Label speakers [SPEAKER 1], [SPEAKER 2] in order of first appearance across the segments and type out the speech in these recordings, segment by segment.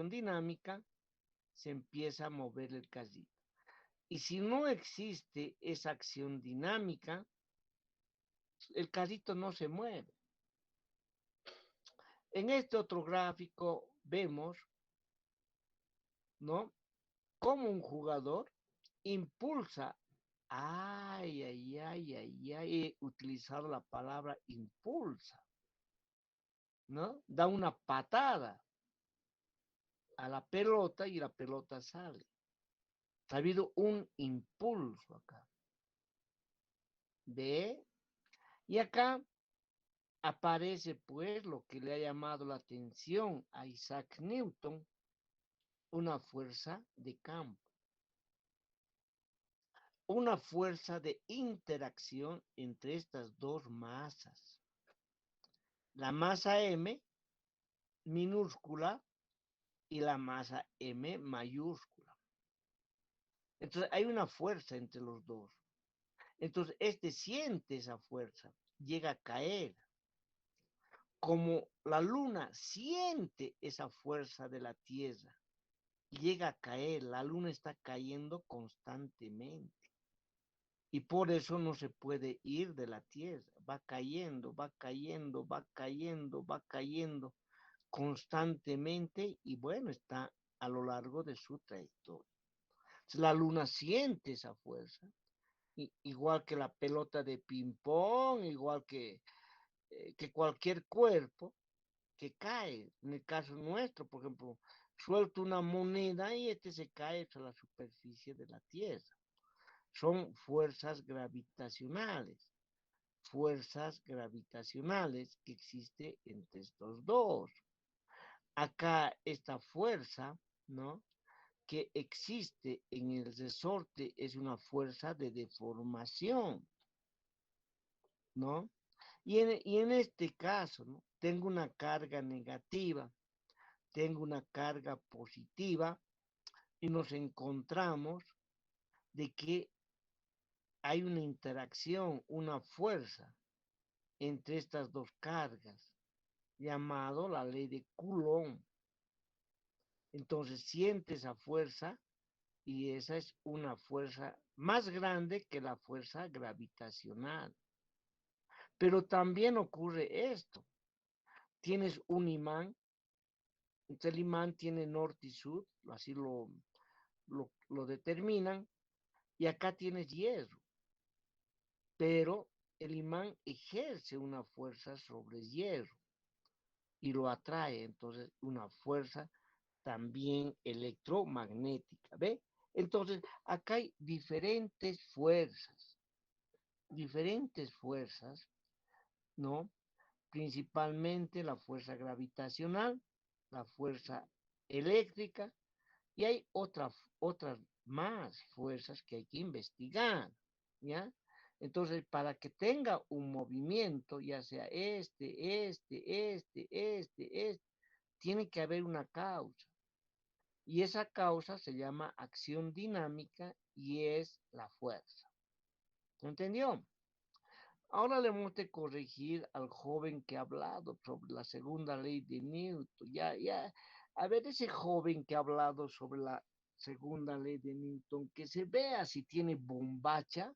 [SPEAKER 1] acción dinámica, se empieza a mover el carrito. Y si no existe esa acción dinámica, el carrito no se mueve. En este otro gráfico vemos, ¿no?, cómo un jugador impulsa, utilizar la palabra impulsa, ¿no? Da una patada a la pelota y la pelota sale. Ha habido un impulso acá. ¿Ve? Y acá aparece pues lo que le ha llamado la atención a Isaac Newton, una fuerza de campo, una fuerza de interacción entre estas dos masas. La masa M minúscula y la masa M mayúscula. Entonces hay una fuerza entre los dos. Entonces este siente esa fuerza, llega a caer. Como la luna siente esa fuerza de la Tierra, llega a caer, la luna está cayendo constantemente. Y por eso no se puede ir de la Tierra, va cayendo, va cayendo, va cayendo, va cayendo constantemente y bueno, está a lo largo de su trayectoria. Entonces, la luna siente esa fuerza, igual que la pelota de ping-pong, igual que cualquier cuerpo que cae. En el caso nuestro, por ejemplo, suelto una moneda y este se cae sobre la superficie de la Tierra. Son fuerzas gravitacionales que existen entre estos dos. Acá esta fuerza, ¿no?, que existe en el resorte es una fuerza de deformación, ¿no? Y en este caso, ¿no?, tengo una carga negativa, tengo una carga positiva y nos encontramos de que hay una interacción, una fuerza entre estas dos cargas, llamado la ley de Coulomb. Entonces siente esa fuerza y esa es una fuerza más grande que la fuerza gravitacional. Pero también ocurre esto. Tienes un imán, entonces el imán tiene norte y sur, así lo determinan, y acá tienes hierro, pero el imán ejerce una fuerza sobre el hierro y lo atrae, entonces una fuerza también electromagnética, ¿ve? Entonces, acá hay diferentes fuerzas, ¿no? Principalmente la fuerza gravitacional, la fuerza eléctrica, y hay otras más fuerzas que hay que investigar, ¿ya? Entonces, para que tenga un movimiento, ya sea tiene que haber una causa. Y esa causa se llama acción dinámica y es la fuerza. ¿Entendió? Ahora le hemos de corregir al joven que ha hablado sobre la segunda ley de Newton. A ver, ese joven que ha hablado sobre la segunda ley de Newton, que se vea si tiene bombacha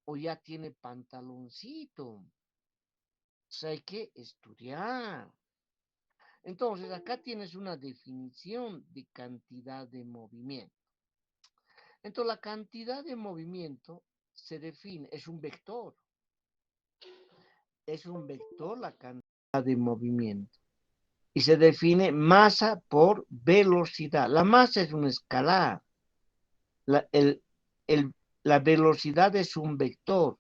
[SPEAKER 1] o ya tiene pantaloncito. O sea, hay que estudiar. Entonces, acá tienes una definición de cantidad de movimiento. Entonces, la cantidad de movimiento se define, es un vector la cantidad de movimiento. Y se define masa por velocidad. La masa es un escalar. La, el, la velocidad es un vector.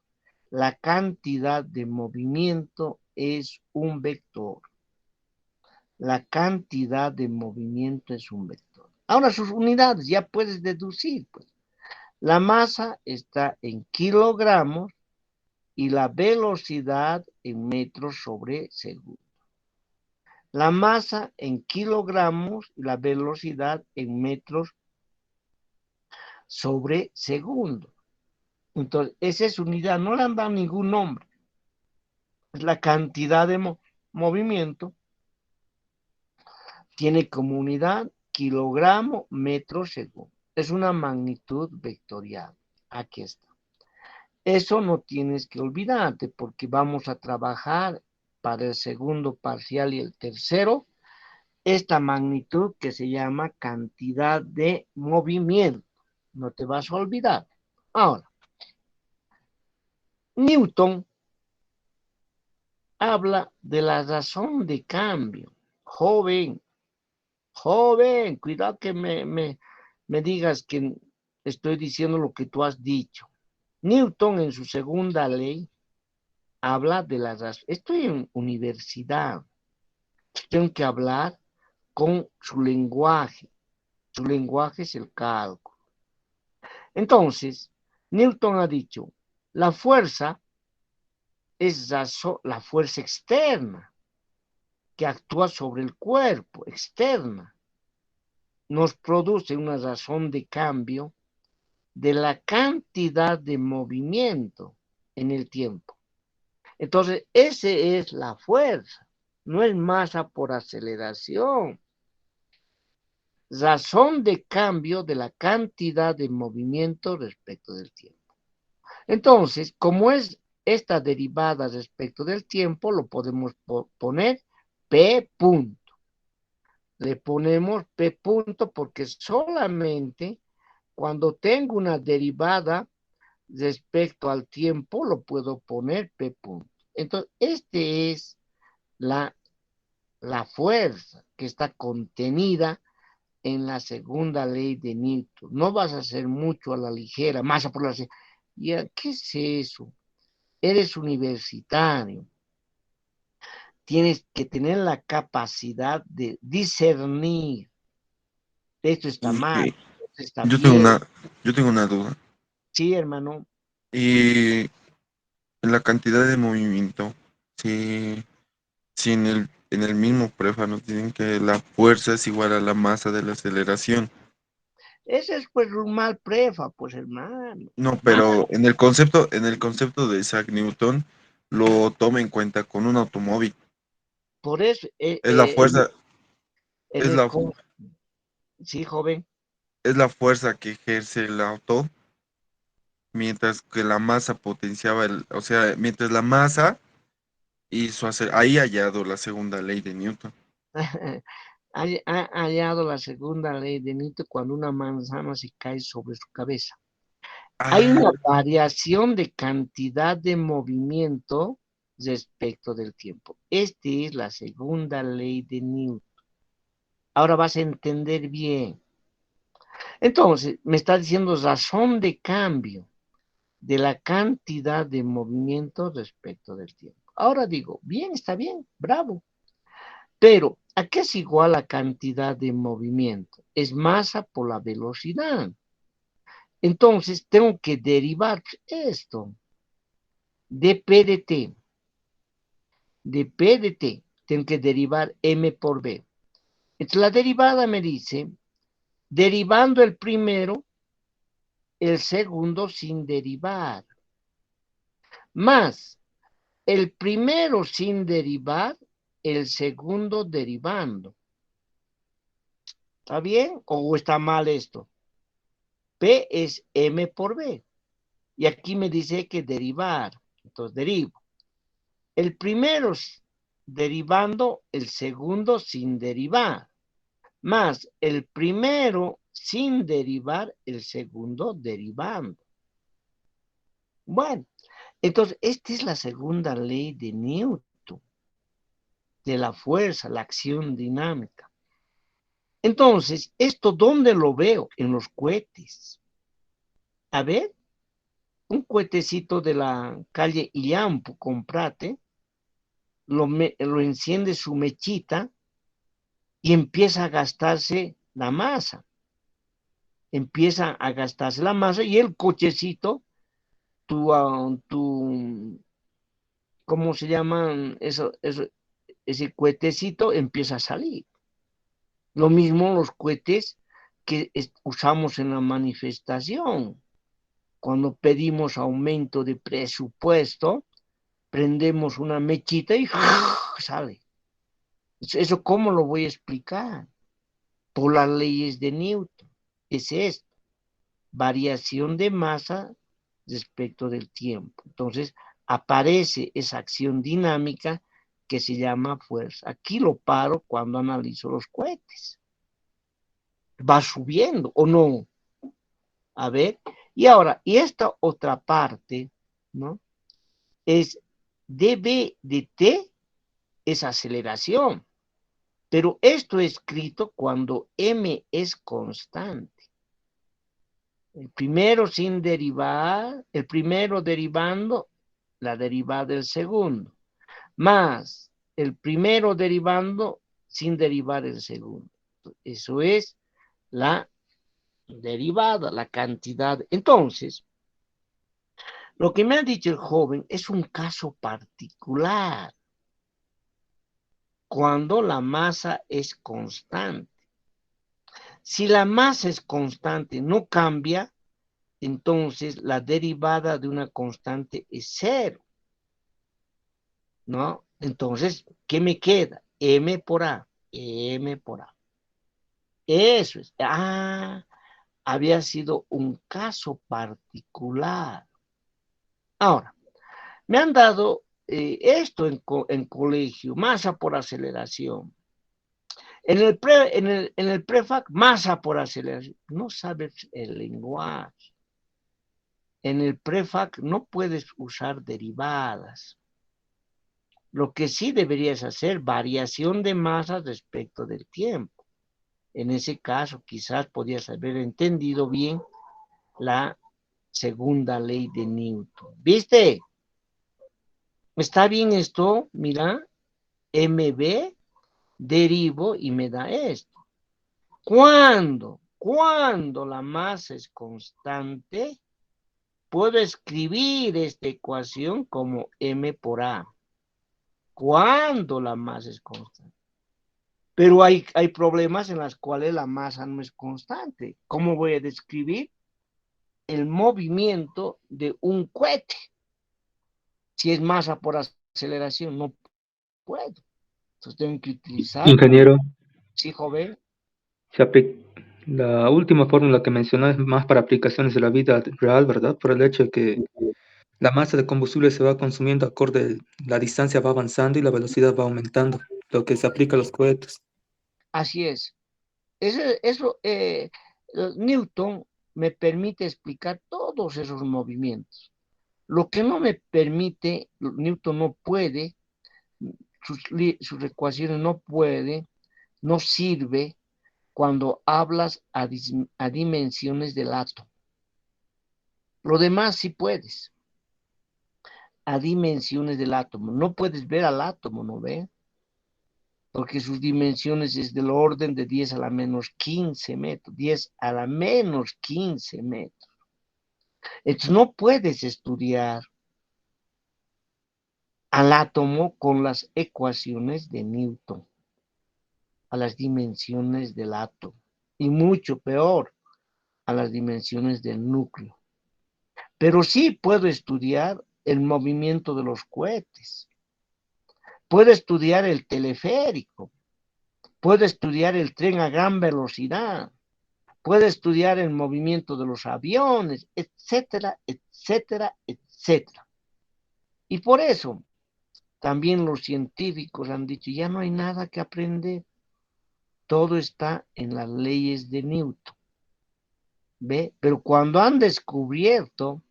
[SPEAKER 1] La cantidad de movimiento es un vector. La cantidad de movimiento es un vector. Ahora sus unidades ya puedes deducir, pues. La masa está en kilogramos y la velocidad en metros sobre segundo. La masa en kilogramos y la velocidad en metros sobre segundo. Entonces, esa es unidad, no le han dado ningún nombre. Es la cantidad de movimiento, tiene como unidad kilogramo metro segundo. Es una magnitud vectorial. Aquí está. Eso no tienes que olvidarte porque vamos a trabajar para el segundo parcial y el tercero esta magnitud que se llama cantidad de movimiento. No te vas a olvidar. Ahora, Newton habla de la razón de cambio. Joven, joven, cuidado que me digas que estoy diciendo lo que tú has dicho. Newton en su segunda ley habla de la razón. Estoy en universidad, tengo que hablar con su lenguaje. Su lenguaje es el cálculo. Entonces, Newton ha dicho, la fuerza es la fuerza externa que actúa sobre el cuerpo, externa. Nos produce una razón de cambio de la cantidad de movimiento en el tiempo. Entonces, esa es la fuerza, no es masa por aceleración. Razón de cambio de la cantidad de movimiento respecto del tiempo. Entonces, como es esta derivada respecto del tiempo, lo podemos poner P punto. Le ponemos P punto porque solamente cuando tengo una derivada respecto al tiempo, lo puedo poner P punto. Entonces, este es la fuerza que está contenida en la segunda ley de Newton. No vas a hacer mucho a la ligera, masa por la... ¿Ya qué es eso? Eres universitario. Tienes que tener la capacidad de discernir. Esto está mal,
[SPEAKER 2] Y
[SPEAKER 1] esto está
[SPEAKER 2] yo tengo
[SPEAKER 1] bien.
[SPEAKER 2] una, yo tengo una duda.
[SPEAKER 1] Sí, hermano.
[SPEAKER 2] Y en la cantidad de movimiento, si en el mismo prefa nos dicen que la fuerza es igual a la masa de la aceleración.
[SPEAKER 1] Ese es pues un mal prefa, pues hermano.
[SPEAKER 2] No,
[SPEAKER 1] Mal.
[SPEAKER 2] pero en el concepto de Isaac Newton lo toma en cuenta con un automóvil.
[SPEAKER 1] Por eso,
[SPEAKER 2] Es la fuerza,
[SPEAKER 1] en
[SPEAKER 2] es
[SPEAKER 1] el...
[SPEAKER 2] la,
[SPEAKER 1] Sí, joven.
[SPEAKER 2] es la fuerza que ejerce el auto, mientras que la masa potenciaba o sea, mientras la masa hizo hacer, ahí hallado la segunda ley de Newton.
[SPEAKER 1] Ha hallado la segunda ley de Newton cuando una manzana se cae sobre su cabeza. Hay
[SPEAKER 2] Ah,
[SPEAKER 1] una variación de cantidad de movimiento respecto del tiempo. Esta es la segunda ley de Newton. Ahora vas a entender bien. Entonces, me está diciendo razón de cambio de la cantidad de movimiento respecto del tiempo. Ahora digo, bien, está bien, bravo. Pero, ¿a qué es igual la cantidad de movimiento? Es masa por la velocidad. Entonces, tengo que derivar esto de P de T. De P de T, tengo que derivar M por B. Entonces, la derivada me dice, derivando el primero, el segundo sin derivar, más el primero sin derivar, el segundo derivando. ¿Está bien o está mal esto? P es M por B. Y aquí me dice que derivar. Entonces derivo. El primero derivando, el segundo sin derivar. Más el primero sin derivar, el segundo derivando. Bueno, entonces esta es la segunda ley de Newton, de la fuerza, la acción dinámica. Entonces, ¿esto dónde lo veo? En los cohetes. A ver, un cohetecito de la calle Illampu, comprate, lo enciende su mechita y empieza a gastarse la masa. Empieza a gastarse la masa y el cochecito, ¿cómo se llaman? Ese cohetecito empieza a salir. Lo mismo los cohetes que usamos en la manifestación. Cuando pedimos aumento de presupuesto, prendemos una mechita y sale. ¿Eso cómo lo voy a explicar? por las leyes de Newton. Ese es variación de masa respecto del tiempo. Entonces, aparece esa acción dinámica que se llama fuerza. Aquí lo paro cuando analizo los cohetes. Va subiendo o no. A ver, y ahora, y esta otra parte, ¿no? Es dB de t es aceleración, pero esto es escrito cuando m es constante. El primero sin derivar, el primero derivando la derivada del segundo, más el primero derivando sin derivar el segundo. Eso es la derivada, la cantidad. Entonces, lo que me ha dicho el joven es un caso particular, cuando la masa es constante. Si la masa es constante, no cambia, entonces la derivada de una constante es cero, ¿no? Entonces, ¿qué me queda? M por A, M por A. Eso es. Ah, había sido un caso particular. Ahora, me han dado esto en colegio, masa por aceleración. En el prefac, masa por aceleración. No sabes el lenguaje. En el prefac no puedes usar derivadas. Lo que sí deberías hacer, variación de masa respecto del tiempo. En ese caso, quizás podías haber entendido bien la segunda ley de Newton. ¿Viste? ¿Está bien esto? Mira, mb, derivo y me da esto. Cuando la masa es constante, puedo escribir esta ecuación como m por a. Cuando la masa es constante. Pero hay problemas en los cuales la masa no es constante. ¿Cómo voy a describir el movimiento de un cohete? Si es masa por aceleración, no puedo. Entonces tengo que utilizar,
[SPEAKER 3] Ingeniero,
[SPEAKER 1] sí, joven,
[SPEAKER 3] la última fórmula que mencionó es más para aplicaciones de la vida real, ¿verdad? Por el hecho de que la masa de combustible se va consumiendo acorde, la distancia va avanzando y la velocidad va aumentando, lo que se aplica a los cohetes.
[SPEAKER 1] así es. Eso Newton me permite explicar todos esos movimientos. Lo que no me permite, Newton no puede, sus ecuaciones no puede, no sirve cuando hablas a dimensiones del átomo. Lo demás sí puedes, a dimensiones del átomo. No puedes ver al átomo, ¿no ve? Porque sus dimensiones es del orden de 10 a la menos 15 metros, 10 a la menos 15 metros. Entonces no puedes estudiar al átomo con las ecuaciones de Newton, a las dimensiones del átomo, y mucho peor, a las dimensiones del núcleo. Pero sí puedo estudiar el movimiento de los cohetes, puedo estudiar el teleférico, puedo estudiar el tren a gran velocidad, puedo estudiar el movimiento de los aviones, etcétera, etcétera, etcétera. Y por eso también los científicos han dicho, ya no hay nada que aprender, todo está en las leyes de Newton. ¿Ve? Pero cuando han descubierto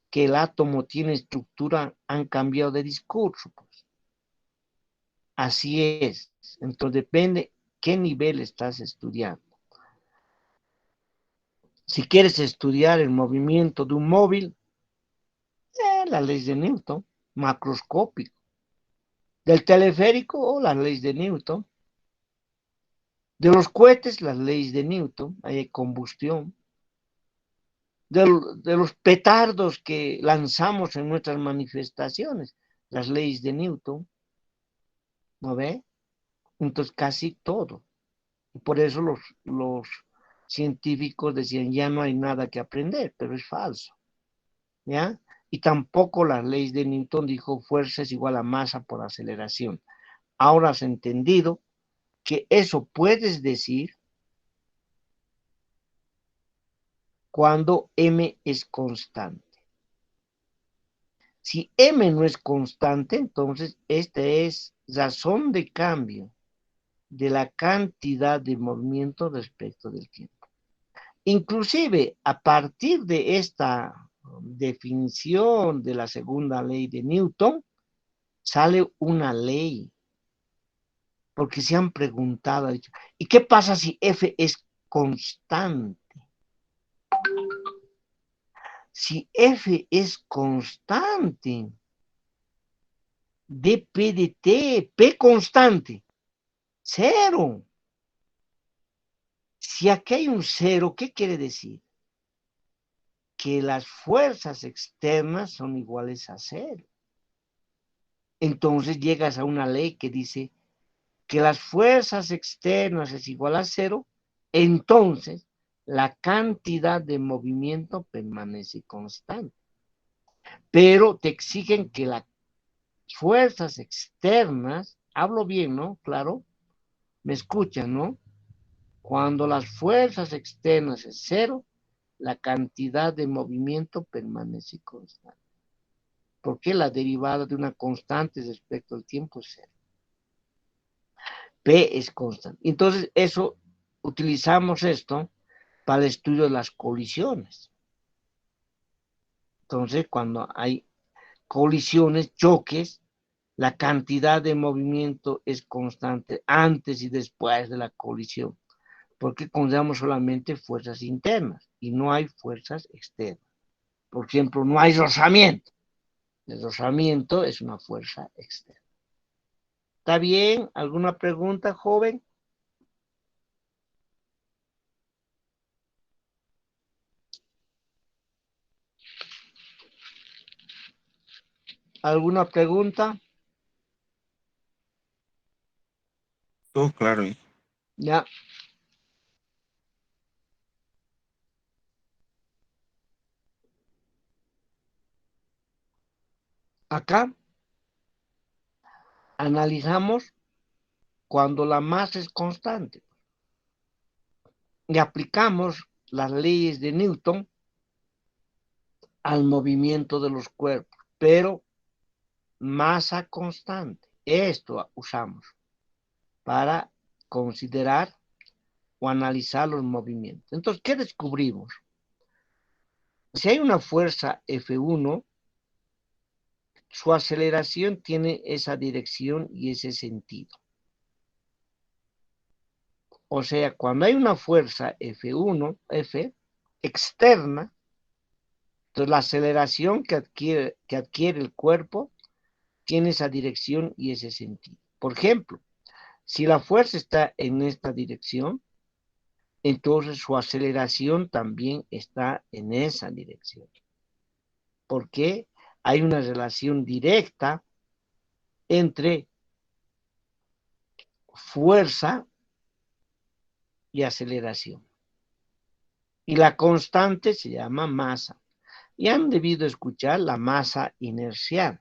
[SPEAKER 1] que el átomo tiene estructura, han cambiado de discurso. Pues. Así es. Entonces depende qué nivel estás estudiando. Si quieres estudiar el movimiento de un móvil, la ley de Newton, macroscópico. Del teleférico, las leyes de Newton. De los cohetes, las leyes de Newton, hay combustión. De los petardos que lanzamos en nuestras manifestaciones, las leyes de Newton, ¿no ve? Entonces casi todo. Y por eso los científicos decían, ya no hay nada que aprender, pero es falso, ¿ya? Y tampoco las leyes de Newton dijo fuerza es igual a masa por aceleración. Ahora has entendido que eso puedes decir cuando M es constante. Si M no es constante, entonces esta es razón de cambio de la cantidad de movimiento respecto del tiempo. Inclusive, a partir de esta definición de la segunda ley de Newton, sale una ley, porque se han preguntado, ¿y qué pasa si F es constante? Si F es constante, dp de t, P constante, cero. Si aquí hay un cero, ¿qué quiere decir? Que las fuerzas externas son iguales a cero. Entonces llegas a una ley que dice que las fuerzas externas es igual a cero, entonces la cantidad de movimiento permanece constante. Pero te exigen que las fuerzas externas, hablo bien, ¿no? Claro, me escuchan, ¿no? Cuando las fuerzas externas es cero, la cantidad de movimiento permanece constante. Porque la derivada de una constante respecto al tiempo es cero. P es constante. Entonces, eso, utilizamos esto para el estudio de las colisiones. Entonces, cuando hay colisiones, choques, la cantidad de movimiento es constante antes y después de la colisión, porque consideramos solamente fuerzas internas y no hay fuerzas externas. Por ejemplo, no hay rozamiento. El rozamiento es una fuerza externa. ¿Está bien? ¿Alguna pregunta, joven? ¿Alguna pregunta?
[SPEAKER 2] Todo claro. ¿Eh?
[SPEAKER 1] Ya. Acá analizamos cuando la masa es constante y aplicamos las leyes de Newton al movimiento de los cuerpos, pero masa constante. Esto usamos para considerar o analizar los movimientos. Entonces, ¿qué descubrimos? Si hay una fuerza F1, su aceleración tiene esa dirección y ese sentido. O sea, cuando hay una fuerza F1, F, externa, entonces la aceleración que adquiere el cuerpo tiene esa dirección y ese sentido. Por ejemplo, si la fuerza está en esta dirección, entonces su aceleración también está en esa dirección. Porque hay una relación directa entre fuerza y aceleración. Y la constante se llama masa. Y han debido escuchar la masa inercial.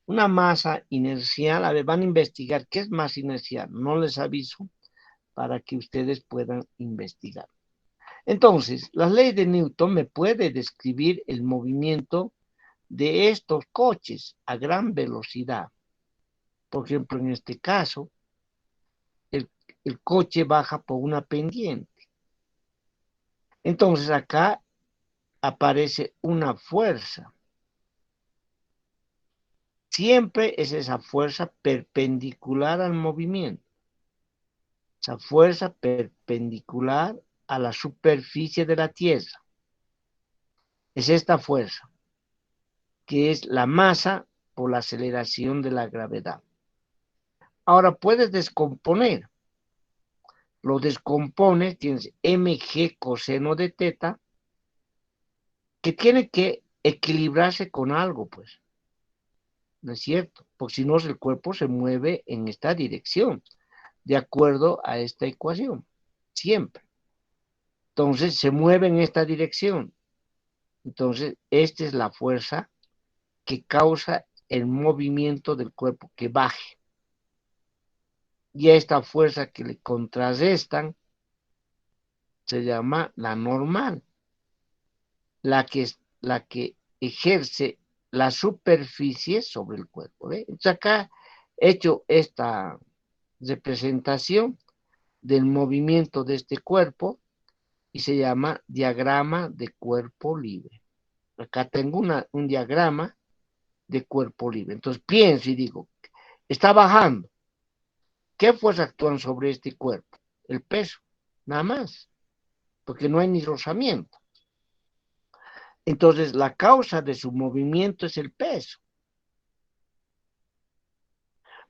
[SPEAKER 1] Una masa inercial, a ver, van a investigar qué es masa inercial. No les aviso para que ustedes puedan investigar. Entonces, la ley de Newton me puede describir el movimiento de estos coches a gran velocidad. Por ejemplo, en este caso, el coche baja por una pendiente. Entonces, acá aparece una fuerza. Siempre es esa fuerza perpendicular al movimiento. Esa fuerza perpendicular a la superficie de la Tierra. Es esta fuerza, que es la masa por la aceleración de la gravedad. Ahora puedes descomponer. Lo descompones, tienes mg coseno de teta, que tiene que equilibrarse con algo, pues. ¿No es cierto? Porque si no, el cuerpo se mueve en esta dirección, de acuerdo a esta ecuación, siempre. Entonces, se mueve en esta dirección. Entonces, esta es la fuerza que causa el movimiento del cuerpo, que baje. Y a esta fuerza que le contrarrestan se llama la normal. la que ejerce la superficie sobre el cuerpo. ¿Ve? Entonces acá he hecho esta representación del movimiento de este cuerpo y se llama diagrama de cuerpo libre. Acá tengo un diagrama de cuerpo libre. Entonces pienso y digo, está bajando. ¿Qué fuerzas actúan sobre este cuerpo? El peso, nada más, porque no hay ni rozamiento. Entonces la causa de su movimiento es el peso.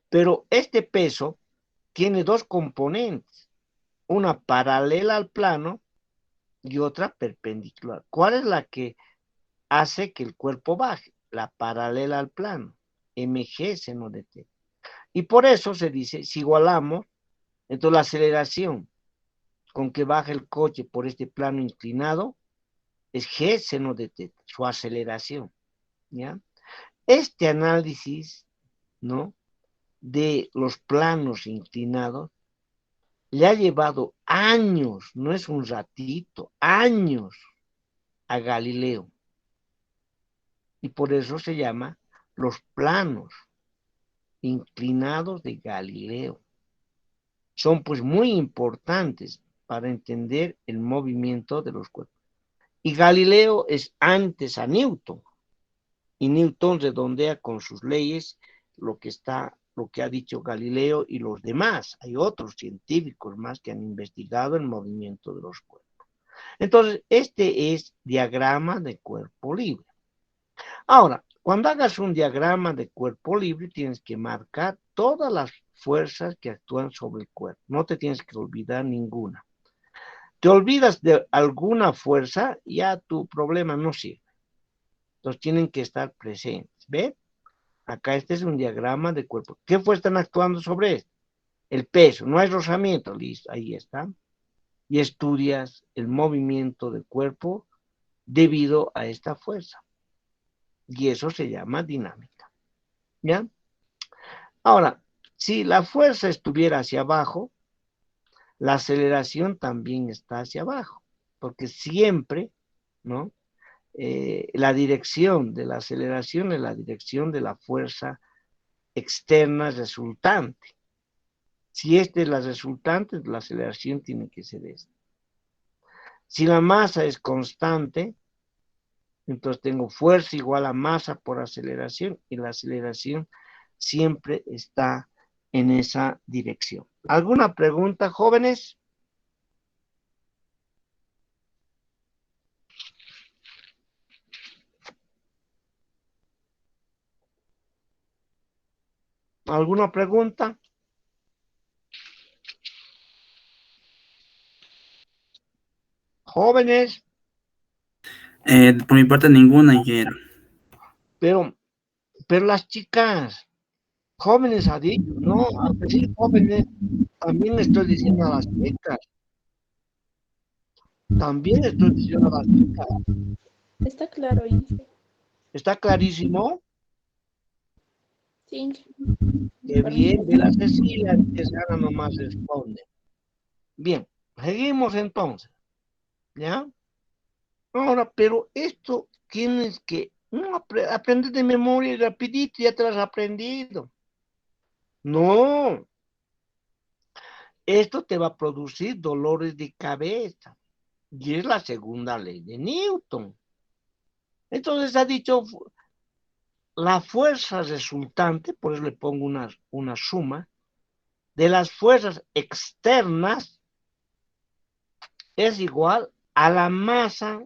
[SPEAKER 1] Pero este peso tiene dos componentes, una paralela al plano y otra perpendicular. ¿Cuál es la que hace que el cuerpo baje? La paralela al plano, mg seno de t. Y por eso se dice, si igualamos, entonces la aceleración con que baja el coche por este plano inclinado es g seno de t, su aceleración, ¿ya? Este análisis, ¿no?, de los planos inclinados le ha llevado años, no es un ratito, años a Galileo. Y por eso se llama los planos inclinados de Galileo. Son pues muy importantes para entender el movimiento de los cuerpos. Y Galileo es antes a Newton. Y Newton redondea con sus leyes lo que ha dicho Galileo y los demás. Hay otros científicos más que han investigado el movimiento de los cuerpos. Entonces, este es diagrama de cuerpo libre. Ahora, cuando hagas un diagrama de cuerpo libre, tienes que marcar todas las fuerzas que actúan sobre el cuerpo. No te tienes que olvidar ninguna. Te olvidas de alguna fuerza, ya tu problema no sirve. Entonces tienen que estar presentes. ¿Ves? Acá este es un diagrama de cuerpo. ¿Qué fuerzas están actuando sobre esto? El peso, no hay rozamiento, listo, ahí está. Y estudias el movimiento del cuerpo debido a esta fuerza. Y eso se llama dinámica. ¿Ya? Ahora, si la fuerza estuviera hacia abajo, la aceleración también está hacia abajo, porque siempre, ¿no?, la dirección de la aceleración es la dirección de la fuerza externa resultante. Si esta es la resultante, la aceleración tiene que ser esta. Si la masa es constante, entonces tengo fuerza igual a masa por aceleración y la aceleración siempre está en esa dirección. ¿Alguna pregunta, jóvenes? ¿Alguna pregunta? Jóvenes,
[SPEAKER 4] Por mi parte, ninguna, ingeniero.
[SPEAKER 1] pero las chicas, jóvenes ha dicho, no, al decir jóvenes, también estoy diciendo a las chicas, también estoy diciendo a las chicas.
[SPEAKER 5] Está claro, Inge.
[SPEAKER 1] ¿Está clarísimo?
[SPEAKER 5] Sí, Inge.
[SPEAKER 1] Qué bien,
[SPEAKER 5] Permítame.
[SPEAKER 1] de la Cecilia, que Ana nomás responde. Bien, seguimos entonces, ¿ya? Ahora, pero esto tienes que no aprender de memoria y rapidito, ya te lo has aprendido. No, esto te va a producir dolores de cabeza. Y es la segunda ley de Newton. Entonces ha dicho, la fuerza resultante, por eso le pongo una suma, de las fuerzas externas es igual a la masa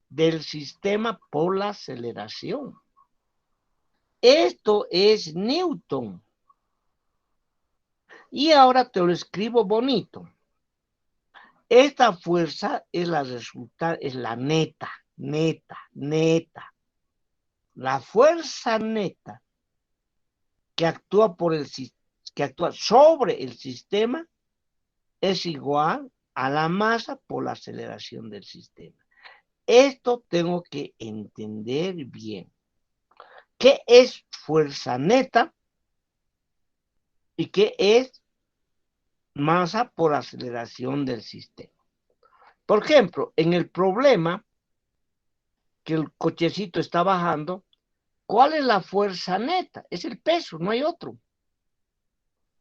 [SPEAKER 1] del sistema por la aceleración. Esto es Newton. Y ahora te lo escribo bonito. Esta fuerza es la resultante, es la neta. La fuerza neta que actúa que actúa sobre el sistema es igual a la masa por la aceleración del sistema. Esto tengo que entender bien. ¿Qué es fuerza neta y qué es masa por aceleración del sistema? Por ejemplo, en el problema que el cochecito está bajando, ¿cuál es la fuerza neta? Es el peso, no hay otro.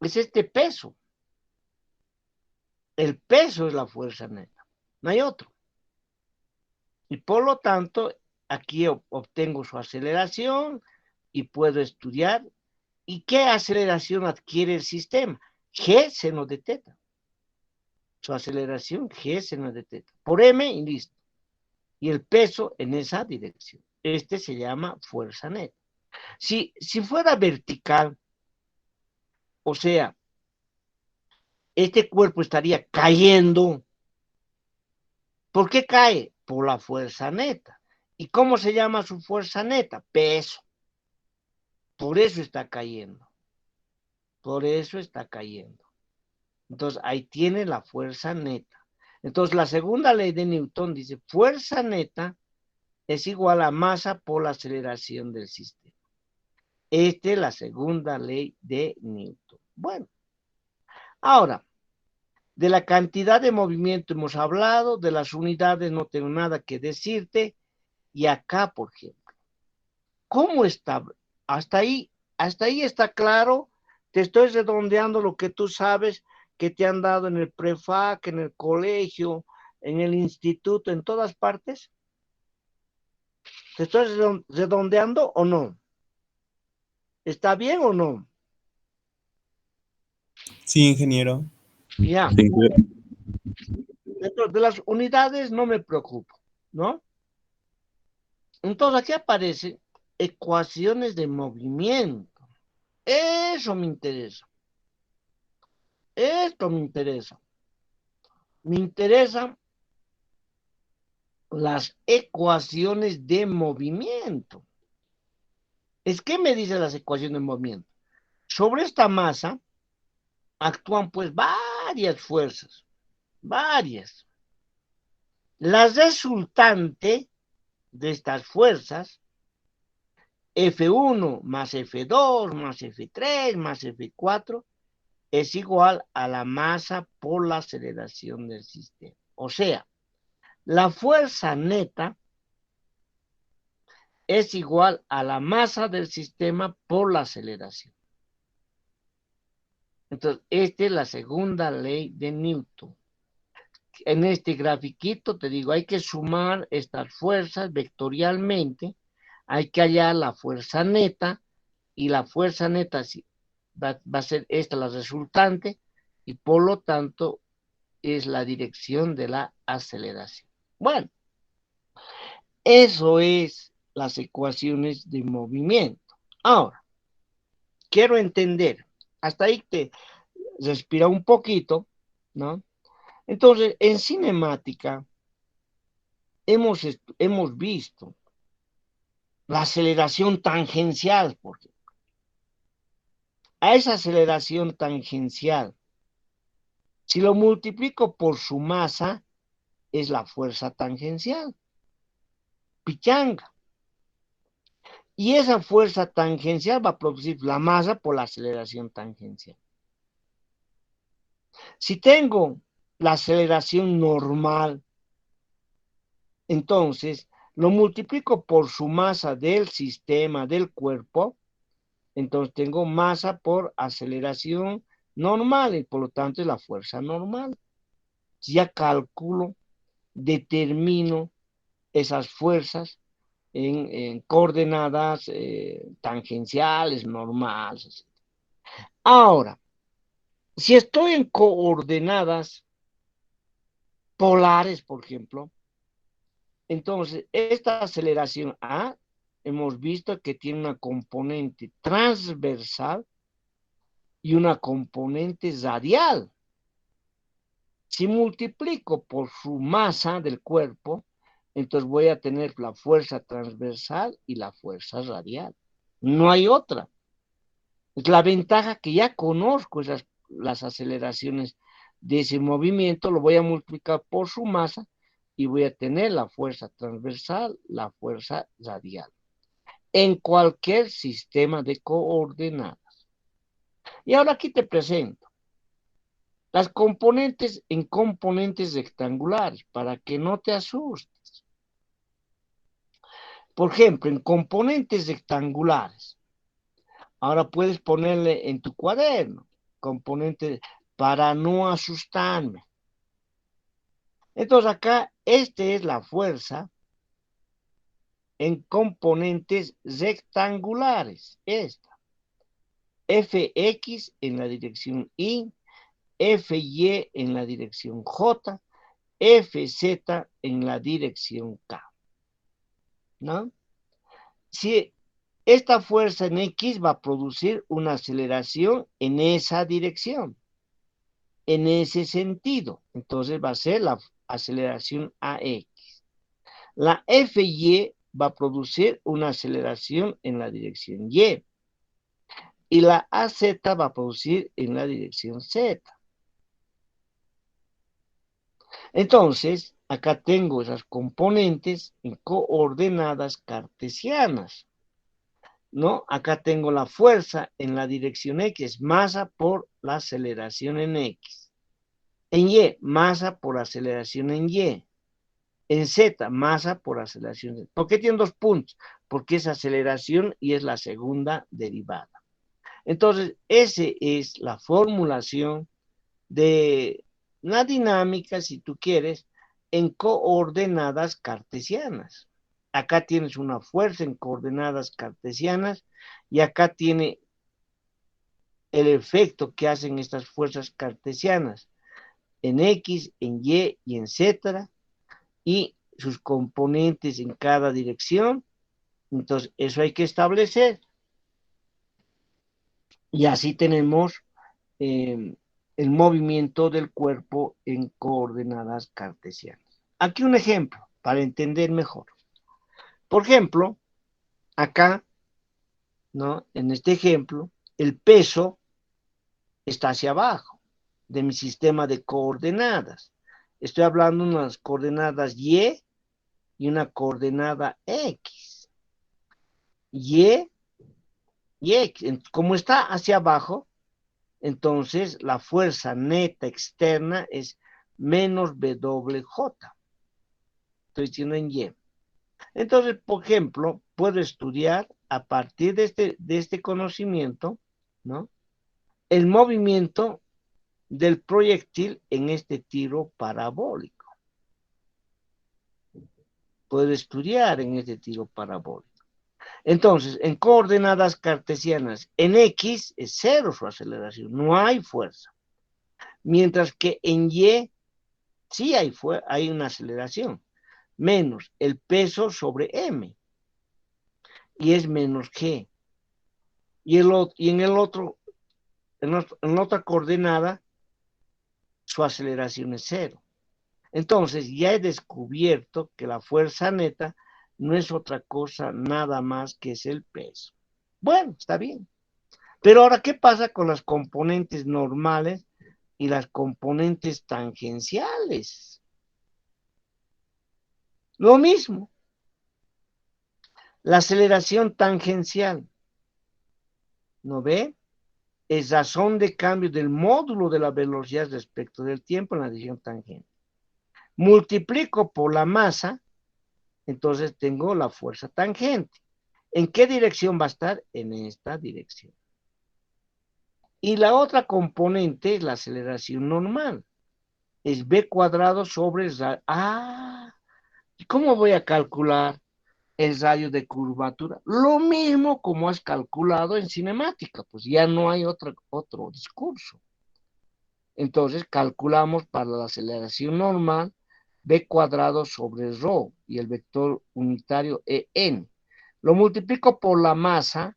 [SPEAKER 1] Es este peso. El peso es la fuerza neta, no hay otro. Y por lo tanto, aquí obtengo su aceleración y puedo estudiar. ¿Y qué aceleración adquiere el sistema? G seno de teta. Su aceleración G seno de teta. Por M y listo. Y el peso en esa dirección. Este se llama fuerza neta. Si fuera vertical, o sea, este cuerpo estaría cayendo. ¿Por qué cae? Por la fuerza neta. ¿Y cómo se llama su fuerza neta? Peso. Por eso está cayendo. Por eso está cayendo. Entonces, ahí tiene la fuerza neta. Entonces, la segunda ley de Newton dice, fuerza neta es igual a masa por la aceleración del sistema. Esta es la segunda ley de Newton. Bueno, ahora, de la cantidad de movimiento hemos hablado, de las unidades no tengo nada que decirte, y acá, por ejemplo, ¿cómo está? Hasta ahí está claro, te estoy redondeando lo que tú sabes que te han dado en el prefac, en el colegio, en el instituto, en todas partes. ¿Te estoy redondeando o no? ¿Está bien o no?
[SPEAKER 6] Sí, ingeniero.
[SPEAKER 1] Ya.
[SPEAKER 7] Sí,
[SPEAKER 1] Dentro de las unidades no me preocupo, ¿no? Entonces aquí aparecen ecuaciones de movimiento. Eso me interesa. Esto me interesa. Me interesan las ecuaciones de movimiento. Es que me dicen las ecuaciones de movimiento. Sobre esta masa actúan pues varias fuerzas, varias. La resultante de estas fuerzas, F1 más F2 más F3 más F4, es igual a la masa por la aceleración del sistema. O sea, la fuerza neta es igual a la masa del sistema por la aceleración. Entonces, esta es la segunda ley de Newton. En este grafiquito te digo, hay que sumar estas fuerzas vectorialmente, hay que hallar la fuerza neta, y la fuerza neta va a ser esta la resultante, y por lo tanto es la dirección de la aceleración. Bueno, eso es las ecuaciones de movimiento. Ahora, quiero entender, hasta ahí te respira un poquito, ¿no? Entonces, en cinemática hemos visto la aceleración tangencial, por ejemplo. A esa aceleración tangencial, si lo multiplico por su masa, es la fuerza tangencial. Pichanga. Y esa fuerza tangencial va a producir la masa por la aceleración tangencial. Si tengo la aceleración normal, entonces lo multiplico por su masa del sistema, del cuerpo, entonces tengo masa por aceleración normal y por lo tanto es la fuerza normal. Ya calculo, determino esas fuerzas en coordenadas tangenciales, normales. Ahora, si estoy en coordenadas polares, por ejemplo, entonces esta aceleración A hemos visto que tiene una componente transversal y una componente radial. Si multiplico por su masa del cuerpo, entonces voy a tener la fuerza transversal y la fuerza radial. No hay otra. Es la ventaja que ya conozco las aceleraciones de ese movimiento, lo voy a multiplicar por su masa y voy a tener la fuerza transversal, la fuerza radial, en cualquier sistema de coordenadas. Y ahora aquí te presento las componentes en componentes rectangulares, para que no te asustes. Por ejemplo, en componentes rectangulares. Ahora puedes ponerle en tu cuaderno, componentes para no asustarme. Entonces acá, esta es la fuerza en componentes rectangulares. Esta. Fx en la dirección Y, Fy en la dirección J, Fz en la dirección K. ¿No? Si esta fuerza en X va a producir una aceleración en esa dirección, en ese sentido. Entonces va a ser la aceleración AX. La Fy va a producir una aceleración en la dirección Y. Y la AZ va a producir en la dirección Z. Entonces, acá tengo esas componentes en coordenadas cartesianas, ¿no? Acá tengo la fuerza en la dirección X, masa por la aceleración en X. En Y, masa por aceleración en Y. En Z, masa por aceleración. ¿Por qué tiene 2 puntos? Porque es aceleración y es la segunda derivada. Entonces, esa es la formulación de la dinámica, si tú quieres, en coordenadas cartesianas. Acá tienes una fuerza en coordenadas cartesianas y acá tiene el efecto que hacen estas fuerzas cartesianas en X, en Y y en Z y sus componentes en cada dirección. Entonces, eso hay que establecer. Y así tenemos el movimiento del cuerpo en coordenadas cartesianas. Aquí un ejemplo para entender mejor. Por ejemplo, acá, ¿no? En este ejemplo, el peso está hacia abajo de mi sistema de coordenadas. Estoy hablando de unas coordenadas Y y una coordenada X. Y, X. Como está hacia abajo, entonces la fuerza neta externa es menos BWJ. Estoy diciendo en Y. Entonces, por ejemplo, puedo estudiar a partir de este conocimiento, ¿no? El movimiento del proyectil en este tiro parabólico. Puedo estudiar en este tiro parabólico. Entonces, en coordenadas cartesianas, en X es 0 su aceleración, no hay fuerza. Mientras que en Y sí hay una aceleración, menos el peso sobre M, y es menos G. Y en la otra coordenada, su aceleración es 0. Entonces, ya he descubierto que la fuerza neta no es otra cosa nada más que es el peso. Bueno, está bien. Pero ahora, ¿qué pasa con las componentes normales y las componentes tangenciales? Lo mismo. La aceleración tangencial, ¿no ve? Es razón de cambio del módulo de la velocidad respecto del tiempo en la dirección tangente. Multiplico por la masa, entonces tengo la fuerza tangente. ¿En qué dirección va a estar? En esta dirección. Y la otra componente es la aceleración normal. Es b cuadrado sobre el radio. ¿Cómo voy a calcular el radio de curvatura? Lo mismo como has calculado en cinemática, pues ya no hay otro discurso. Entonces calculamos para la aceleración normal b cuadrado sobre rho y el vector unitario en. Lo multiplico por la masa,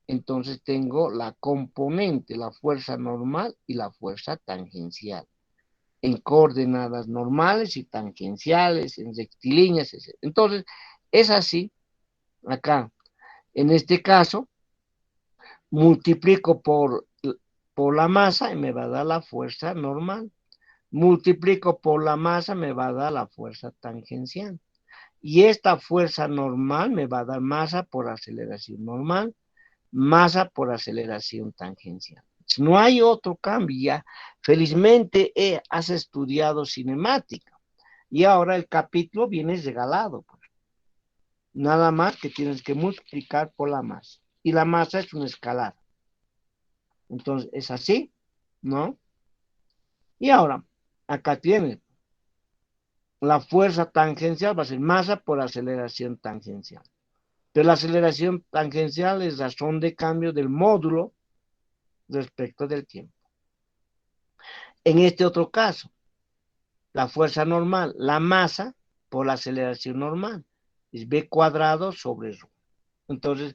[SPEAKER 1] entonces tengo la componente, la fuerza normal y la fuerza tangencial, en coordenadas normales y tangenciales, en rectilíneas, etc. Entonces, es así, acá, en este caso, multiplico por la masa y me va a dar la fuerza normal. Multiplico por la masa, me va a dar la fuerza tangencial. Y esta fuerza normal me va a dar masa por aceleración normal, masa por aceleración tangencial. No hay otro cambio ya. Felizmente has estudiado cinemática y ahora el capítulo viene regalado. Pues. Nada más que tienes que multiplicar por la masa. Y la masa es un escalar. Entonces, es así, ¿no? Y ahora, acá tienes la fuerza tangencial, va a ser masa por aceleración tangencial. Pero la aceleración tangencial es razón de cambio del módulo respecto del tiempo. En este otro caso, la fuerza normal, la masa por la aceleración normal, es b cuadrado sobre ρ. Entonces,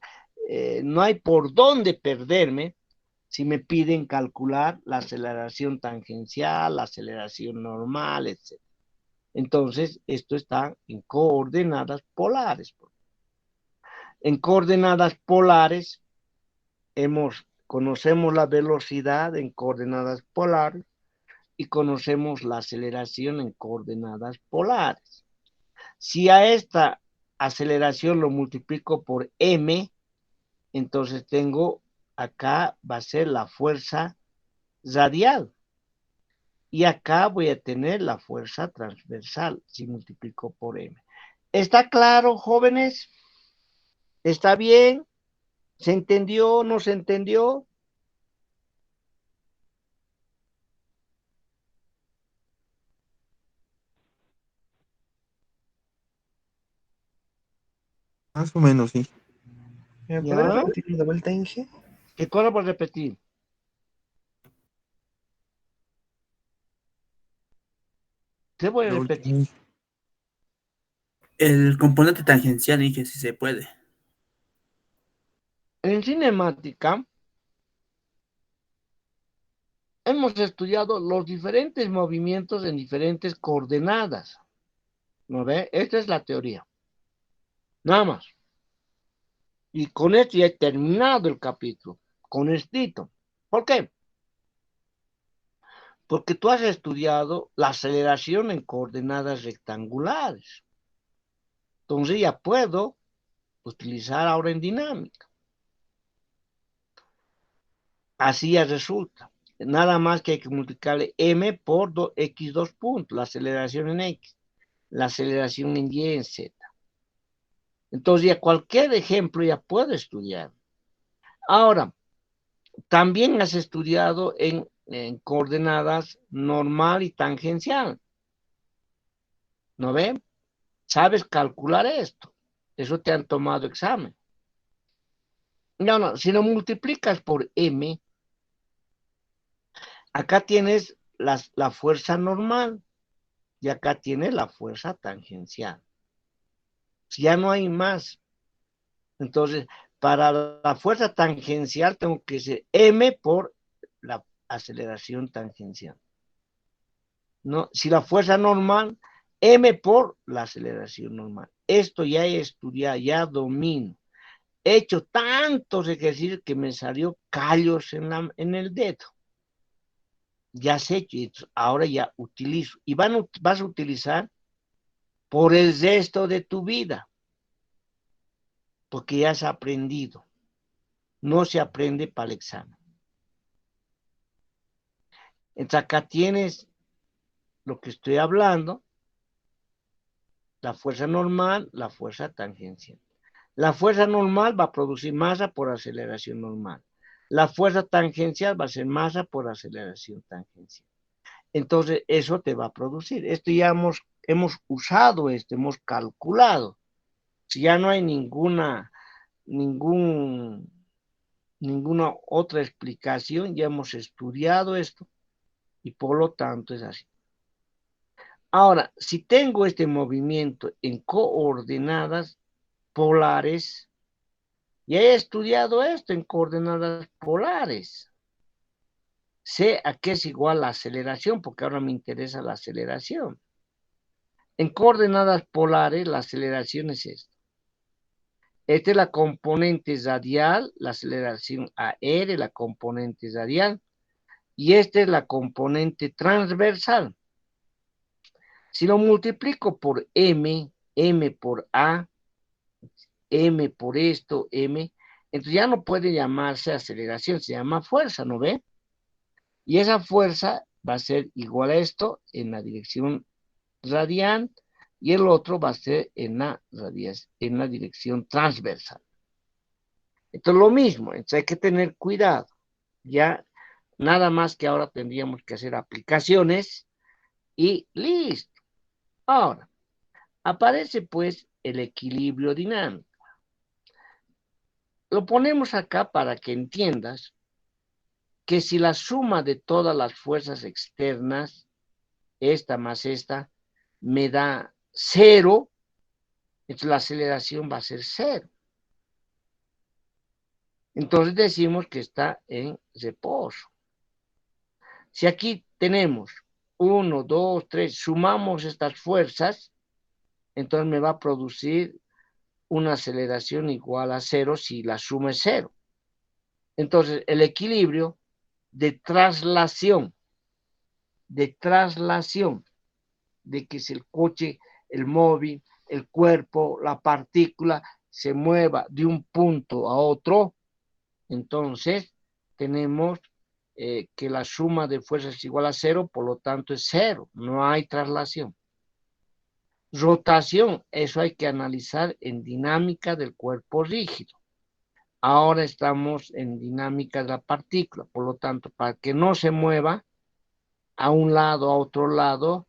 [SPEAKER 1] no hay por dónde perderme si me piden calcular la aceleración tangencial, la aceleración normal, etc. Entonces, esto está en coordenadas polares. En coordenadas polares, conocemos la velocidad en coordenadas polares y conocemos la aceleración en coordenadas polares. Si a esta aceleración lo multiplico por m, entonces tengo acá va a ser la fuerza radial. Y acá voy a tener la fuerza transversal si multiplico por m. ¿Está claro, jóvenes? ¿Está bien? ¿Se entendió? ¿No se entendió?
[SPEAKER 2] Más o menos, sí.
[SPEAKER 6] ¿Me
[SPEAKER 1] ¿Ya?
[SPEAKER 6] puedes repetir de vuelta, Inge?
[SPEAKER 1] ¿Qué cosa por repetir? ¿Qué voy a
[SPEAKER 2] La
[SPEAKER 1] repetir?
[SPEAKER 2] última.
[SPEAKER 4] El componente tangencial, dije, si se puede.
[SPEAKER 1] En cinemática hemos estudiado los diferentes movimientos en diferentes coordenadas. ¿No ve? Esta es la teoría. Nada más. Y con esto ya he terminado el capítulo. Con esto. ¿Por qué? Porque tú has estudiado la aceleración en coordenadas rectangulares. Entonces ya puedo utilizar ahora en dinámica. Así ya resulta. Nada más que hay que multiplicarle m por x dos puntos, la aceleración en x, la aceleración en y, en z. Entonces ya cualquier ejemplo ya puedo estudiar. Ahora, también has estudiado en coordenadas normal y tangencial. ¿No ven? ¿Sabes calcular esto? Eso te han tomado examen. No, si lo multiplicas por m, acá tienes la fuerza normal y acá tienes la fuerza tangencial. Si ya no hay más. Entonces, para la fuerza tangencial tengo que ser m por la aceleración tangencial. ¿No? Si la fuerza normal, m por la aceleración normal. Esto ya he estudiado, ya domino. He hecho tantos ejercicios que me salió callos en el dedo. Ya sé que ahora ya utilizo. Y vas a utilizar por el resto de tu vida. Porque ya has aprendido. No se aprende para el examen. Entonces acá tienes lo que estoy hablando. La fuerza normal, la fuerza tangencial. La fuerza normal va a producir masa por aceleración normal. La fuerza tangencial va a ser masa por aceleración tangencial. Entonces, eso te va a producir. Esto ya hemos usado esto, hemos calculado. Si ya no hay ninguna otra explicación, ya hemos estudiado esto y por lo tanto es así. Ahora, si tengo este movimiento en coordenadas polares, ya he estudiado esto en coordenadas polares. Sé a qué es igual la aceleración, porque ahora me interesa la aceleración. En coordenadas polares, la aceleración es esta. Esta es la componente radial, la aceleración AR, la componente radial, y esta es la componente transversal. Si lo multiplico por m por a, m por esto, m, entonces ya no puede llamarse aceleración, se llama fuerza, ¿no ve? Y esa fuerza va a ser igual a esto en la dirección radial y el otro va a ser en la dirección transversal. Entonces lo mismo, entonces hay que tener cuidado. Ya nada más que ahora tendríamos que hacer aplicaciones y listo. Ahora, aparece pues el equilibrio dinámico. Lo ponemos acá para que entiendas que si la suma de todas las fuerzas externas, esta más esta, me da 0, entonces la aceleración va a ser 0. Entonces decimos que está en reposo. Si aquí tenemos 1, 2, 3, sumamos estas fuerzas, entonces me va a producir una aceleración igual a 0 si la suma es 0. Entonces el equilibrio de traslación, de que si el coche, el móvil, el cuerpo, la partícula se mueva de un punto a otro, entonces tenemos que la suma de fuerzas es igual a 0, por lo tanto es 0, no hay traslación. Rotación, eso hay que analizar en dinámica del cuerpo rígido. Ahora estamos en dinámica de la partícula, por lo tanto, para que no se mueva a un lado, a otro lado,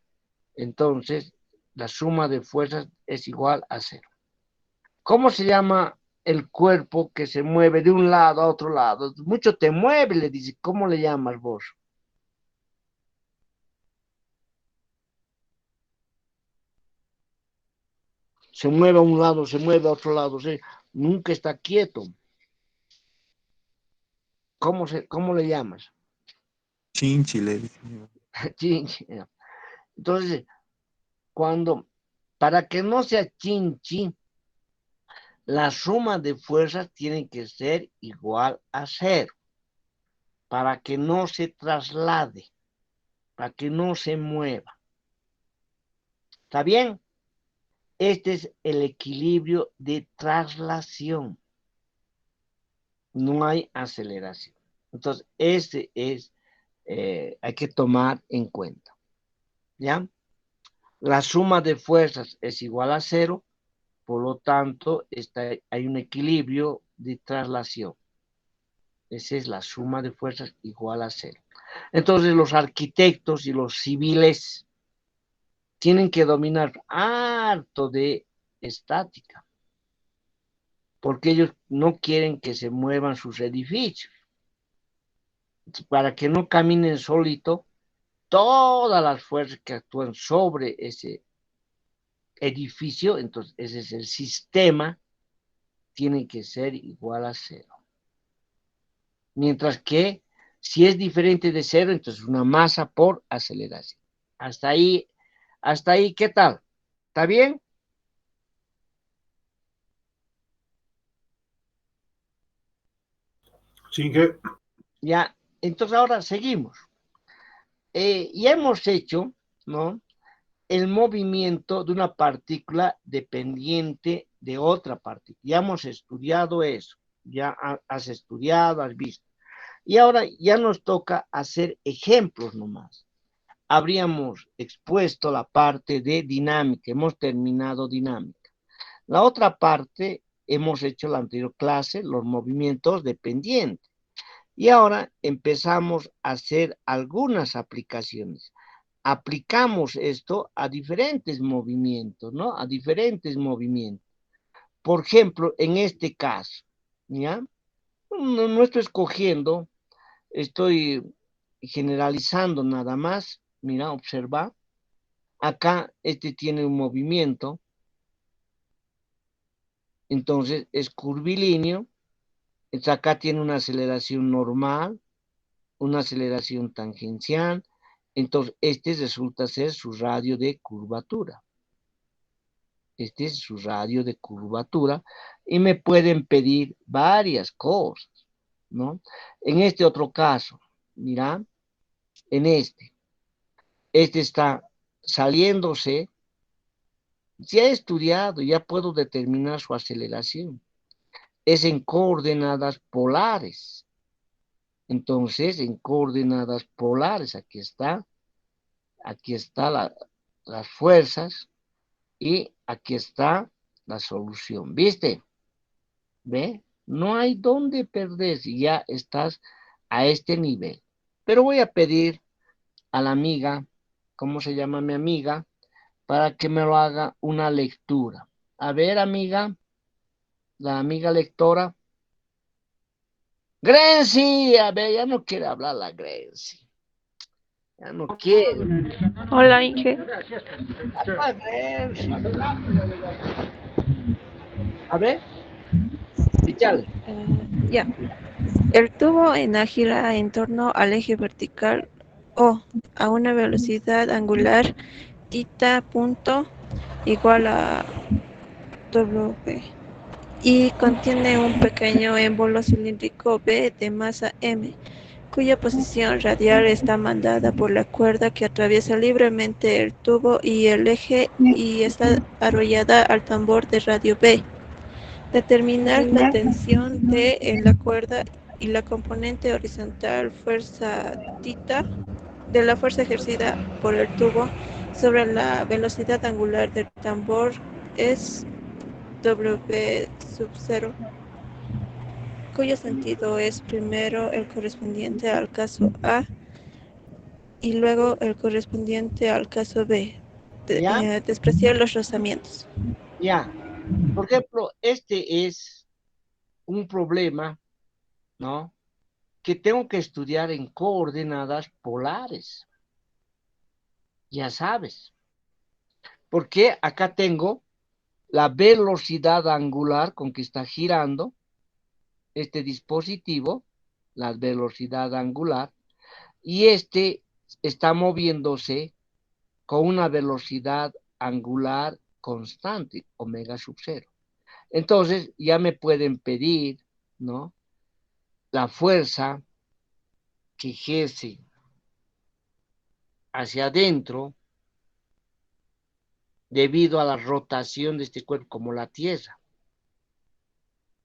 [SPEAKER 1] entonces la suma de fuerzas es igual a 0. ¿Cómo se llama el cuerpo que se mueve de un lado a otro lado? Mucho te mueve, le dice. ¿Cómo le llamas vos? Se mueve a un lado, se mueve a otro lado, ¿sí? Nunca está quieto. ¿Cómo le llamas?
[SPEAKER 2] Chinchi, le dice.
[SPEAKER 1] Chinchi. Entonces, para que no sea chinchi, la suma de fuerzas tiene que ser igual a 0, para que no se traslade, para que no se mueva. ¿Está bien? Este es el equilibrio de traslación. No hay aceleración. Entonces, hay que tomar en cuenta. ¿Ya? La suma de fuerzas es igual a 0, por lo tanto, hay un equilibrio de traslación. Esa es la suma de fuerzas igual a 0. Entonces, los arquitectos y los civiles tienen que dominar harto de estática, porque ellos no quieren que se muevan sus edificios. Para que no caminen solito, todas las fuerzas que actúan sobre ese edificio, entonces ese es el sistema, tiene que ser igual a 0. Mientras que si es diferente de 0, entonces una masa por aceleración. Hasta ahí, ¿qué tal? ¿Está bien?
[SPEAKER 7] Sí, que
[SPEAKER 1] Ya, entonces ahora seguimos. Ya hemos hecho, ¿no?, el movimiento de una partícula dependiente de otra partícula. Ya hemos estudiado eso, ya has estudiado, has visto. Y ahora ya nos toca hacer ejemplos nomás. Habríamos expuesto la parte de dinámica, hemos terminado dinámica. La otra parte, hemos hecho la anterior clase, los movimientos dependientes. Y ahora empezamos a hacer algunas aplicaciones. Aplicamos esto a diferentes movimientos, ¿no? A diferentes movimientos. Por ejemplo, en este caso, ¿ya? No estoy escogiendo, estoy generalizando nada más. Mira, observa. Acá este tiene un movimiento, entonces es curvilíneo. Entonces acá tiene una aceleración normal, una aceleración tangencial. Entonces este resulta ser su radio de curvatura. Este es su radio de curvatura y me pueden pedir varias cosas, ¿no? En este otro caso, mira, en este está saliéndose. Ya he estudiado, ya puedo determinar su aceleración. Es en coordenadas polares. Entonces, en coordenadas polares, aquí está las fuerzas. Y aquí está la solución, ¿viste? ¿Ve? No hay dónde perder si ya estás a este nivel. Pero voy a pedir a la amiga, ¿cómo se llama mi amiga? Para que me lo haga una lectura. A ver, amiga, la amiga lectora. Grenzy, a ver, ya no quiere hablar la Grenzy. Ya no quiere.
[SPEAKER 7] Hola, Inge.
[SPEAKER 1] Ah, Grenzy. A ver, échale.
[SPEAKER 7] Ya. El tubo gira en torno al eje vertical o a una velocidad angular θ punto igual a W y contiene un pequeño émbolo cilíndrico B de masa M, cuya posición radial está mandada por la cuerda que atraviesa libremente el tubo y el eje y está arrollada al tambor de radio B. Determinar la tensión T en la cuerda y la componente horizontal fuerza θ de la fuerza ejercida por el tubo sobre la velocidad angular del tambor es W sub 0, cuyo sentido es primero el correspondiente al caso A y luego el correspondiente al caso B.
[SPEAKER 1] ¿Ya?
[SPEAKER 7] Despreciar los rozamientos.
[SPEAKER 1] Ya. Por ejemplo, este es un problema, ¿no? Que tengo que estudiar en coordenadas polares. Ya sabes. Porque acá tengo la velocidad angular con que está girando este dispositivo, la velocidad angular, y este está moviéndose con una velocidad angular constante, omega sub 0. Entonces ya me pueden pedir, ¿no? La fuerza que ejerce hacia adentro debido a la rotación de este cuerpo como la Tierra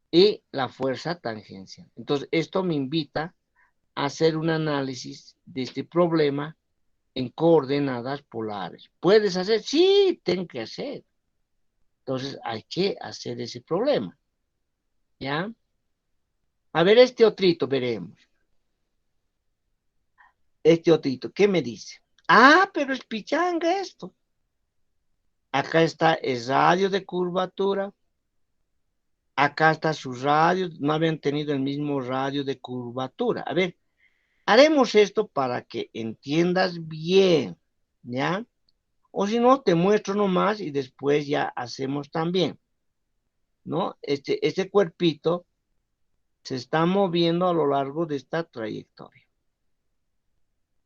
[SPEAKER 1] y la fuerza tangencial. Entonces esto me invita a hacer un análisis de este problema en coordenadas polares. ¿Puedes hacer? Sí, tengo que hacer. Entonces hay que hacer ese problema. ¿Ya? A ver este otrito, veremos. Este otrito, ¿qué me dice? Ah, pero es pichanga esto. Acá está el radio de curvatura. Acá está su radio. No habían tenido el mismo radio de curvatura. A ver, haremos esto para que entiendas bien. ¿Ya? O si no, te muestro nomás y después ya hacemos también. ¿No? Este cuerpito se está moviendo a lo largo de esta trayectoria.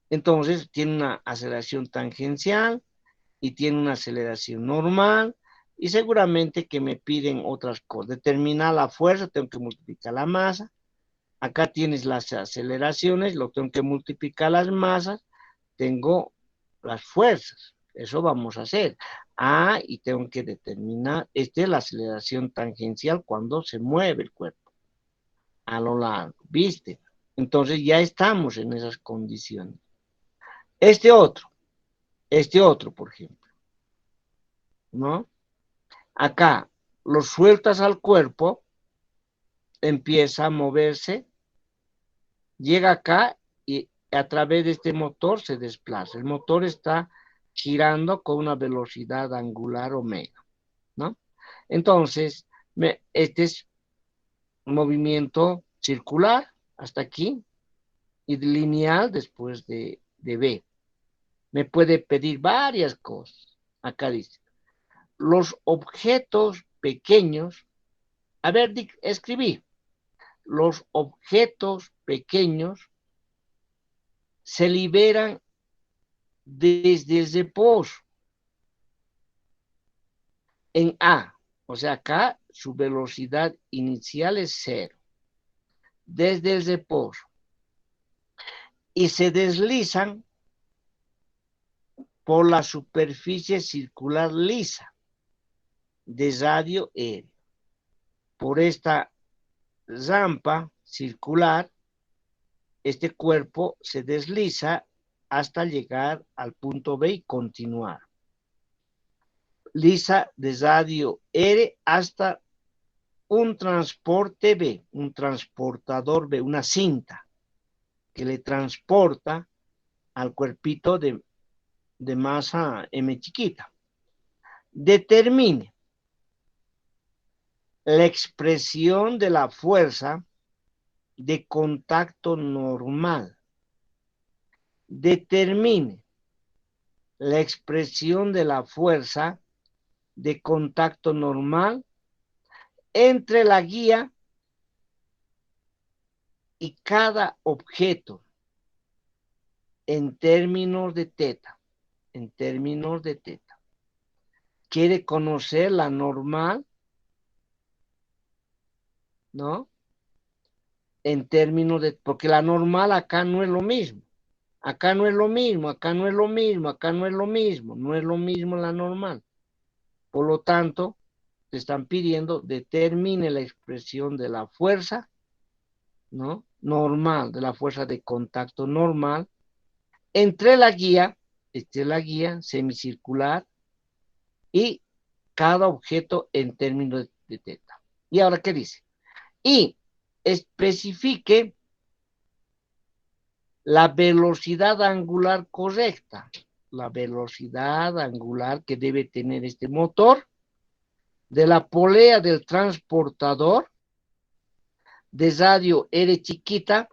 [SPEAKER 1] Entonces, tiene una aceleración tangencial y tiene una aceleración normal y seguramente que me piden otras cosas. Determinar la fuerza, tengo que multiplicar la masa. Acá tienes las aceleraciones, lo tengo que multiplicar las masas, tengo las fuerzas. Eso vamos a hacer. Ah, y tengo que determinar, esta es la aceleración tangencial cuando se mueve el cuerpo a lo largo, ¿viste? Entonces ya estamos en esas condiciones. Este otro, por ejemplo, ¿no? Acá lo sueltas al cuerpo, empieza a moverse, llega acá y a través de este motor se desplaza. El motor está girando con una velocidad angular omega, ¿no? Entonces, este es un movimiento circular hasta aquí y lineal después de B. Me puede pedir varias cosas. Acá dice, los objetos pequeños, a ver, escribí, los objetos pequeños se liberan desde el reposo en A. O sea, acá su velocidad inicial es 0. Desde el reposo. Y se deslizan por la superficie circular lisa de radio aéreo. Por esta rampa circular, este cuerpo se desliza hasta llegar al punto B y continuar. lisa de radio R hasta un transporte B, un transportador B, una cinta que le transporta al cuerpito de masa M chiquita. Determine la expresión de la fuerza de contacto normal. Determine la expresión de la fuerza de contacto normal entre la guía y cada objeto en términos de teta. En términos de teta. Quiere conocer la normal, ¿no? En términos de, porque la normal acá no es lo mismo. Acá no es lo mismo, acá no es lo mismo, acá no es lo mismo, no es lo mismo la normal. Por lo tanto, te están pidiendo determine la expresión de la fuerza, ¿no? Normal, de la fuerza de contacto normal, entre la guía, esta es la guía semicircular, y cada objeto en términos de teta. ¿Y ahora qué dice? Y especifique la velocidad angular correcta, la velocidad angular que debe tener este motor de la polea del transportador de radio R chiquita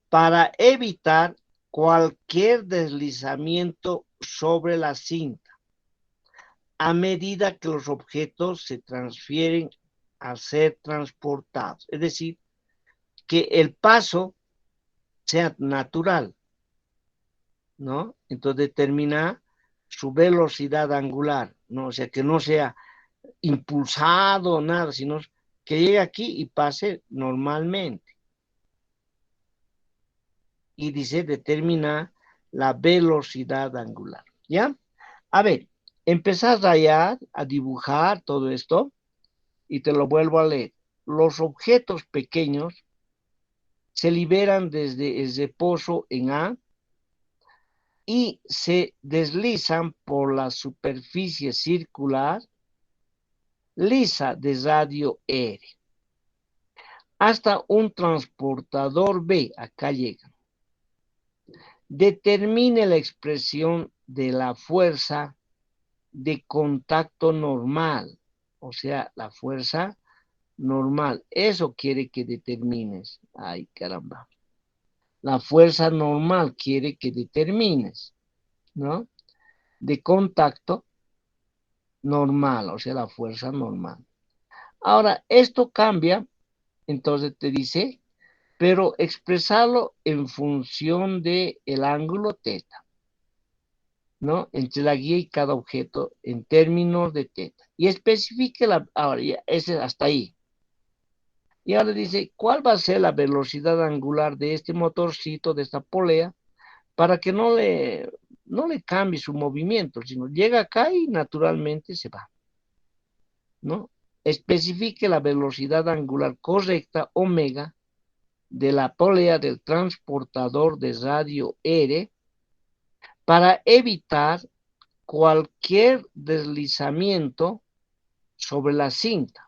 [SPEAKER 1] para evitar cualquier deslizamiento sobre la cinta a medida que los objetos se transfieren a ser transportados. Es decir, que el paso sea natural, ¿no? Entonces determina su velocidad angular, ¿no? O sea, que no sea impulsado, nada, sino que llegue aquí y pase normalmente. Y dice, determina la velocidad angular, ¿ya? A ver, empezás a rayar, a dibujar todo esto, y te lo vuelvo a leer. Los objetos pequeños se liberan desde el reposo en A y se deslizan por la superficie circular lisa de radio R hasta un transportador B, acá llega. Determine la expresión de la fuerza de contacto normal, o sea, la fuerza normal. Eso quiere que determines. Ay, caramba. La fuerza normal quiere que determines, ¿no? De contacto normal, o sea, la fuerza normal. Ahora, esto cambia, entonces te dice, pero expresarlo en función del ángulo teta, ¿no? Entre la guía y cada objeto en términos de teta. Y especifique ahora, ya, ese hasta ahí. Y ahora dice, ¿cuál va a ser la velocidad angular de este motorcito, de esta polea, para que no le cambie su movimiento, sino llega acá y naturalmente se va, ¿no? Especifique la velocidad angular correcta, omega, de la polea del transportador de radio R para evitar cualquier deslizamiento sobre la cinta